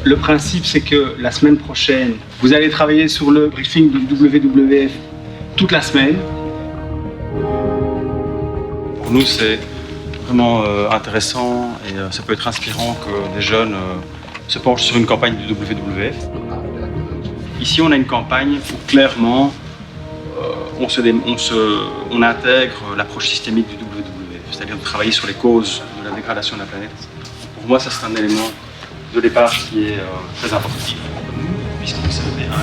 Le principe, c'est que la semaine prochaine, vous allez travailler sur le briefing du WWF toute la semaine. Pour nous, c'est vraiment intéressant et ça peut être inspirant que des jeunes se penchent sur une campagne du WWF. Ici, on a une campagne où clairement on intègre l'approche systémique du WWF, c'est-à-dire de travailler sur les causes de la dégradation de la planète. Pour moi, ça c'est un élément de départ qui est très important pour nous, puisqu'on s'est donné un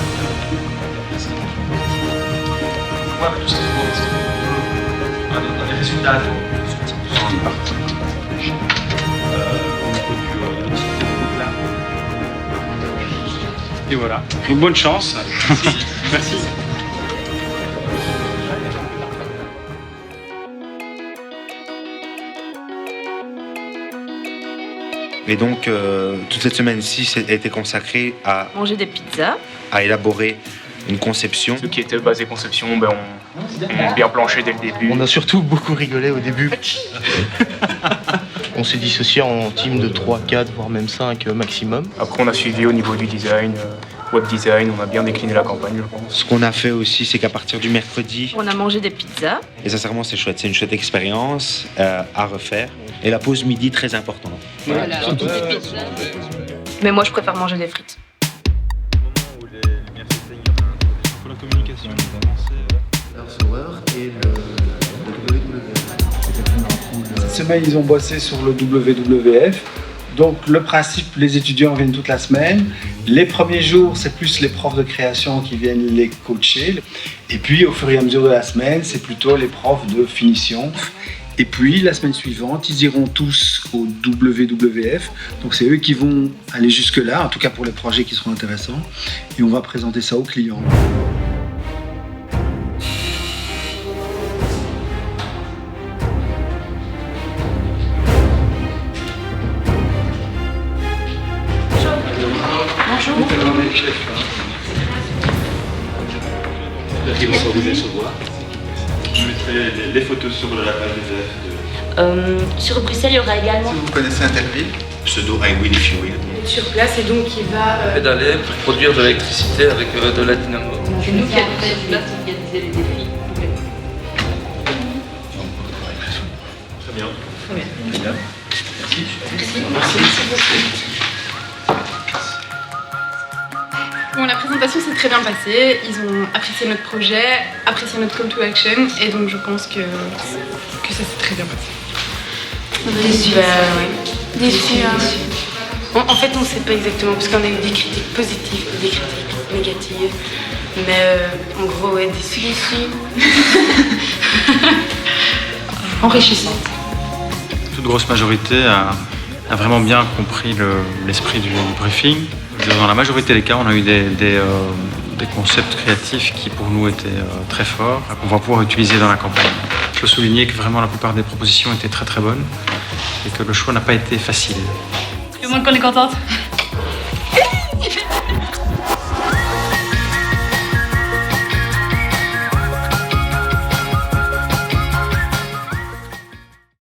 des résultats de ce type de zone partie au niveau du groupe là. Et voilà. Donc, bonne chance. Merci. Et donc, toute cette semaine-ci a été consacrée à manger des pizzas, à élaborer une conception. Ceux qui étaient basés conception, on bien planché dès le début. On a surtout beaucoup rigolé au début. On s'est dissocié en team de 3, 4, voire même 5 maximum. Après, on a suivi au niveau du design, web design, on a bien décliné la campagne, je pense. Ce qu'on a fait aussi, c'est qu'à partir du mercredi, on a mangé des pizzas. Et sincèrement, c'est chouette. C'est une chouette expérience à refaire. Et la pause midi, très importante. Voilà. Mais moi, je préfère manger des frites. Au moment où les lumières s'éteignent, pour la communication, Cette semaine, ils ont bossé sur le WWF. Donc le principe, les étudiants viennent toute la semaine. Les premiers jours, c'est plus les profs de création qui viennent les coacher. Et puis au fur et à mesure de la semaine, c'est plutôt les profs de finition. Et puis la semaine suivante, ils iront tous au WWF. Donc c'est eux qui vont aller jusque-là, en tout cas pour les projets qui seront intéressants. Et on va présenter ça aux clients. Je mettrai les photos sur la page des Sur Bruxelles, il y aura également... Vous connaissez Interville? Pseudo I Will If You Will. Sur place et donc il va... pédaler pour produire de l'électricité avec de la dynamo. C'est nous qui avons fait sur place organiser les défis. Très bien. Très bien. Merci. Bon, la présentation s'est très bien passée, ils ont apprécié notre projet, apprécié notre call to action et donc je pense que ça s'est très bien passé. Déçu, Déçu, En fait, on ne sait pas exactement parce qu'on a eu des critiques positives, des critiques négatives, mais en gros, ouais, déçu. Enrichissante. Toute grosse majorité a vraiment bien compris l'esprit du briefing. Dans la majorité des cas, on a eu des concepts créatifs qui pour nous étaient très forts, qu'on va pouvoir utiliser dans la campagne. Je peux souligner que vraiment la plupart des propositions étaient très très bonnes et que le choix n'a pas été facile. Tout le monde qu'on est contente.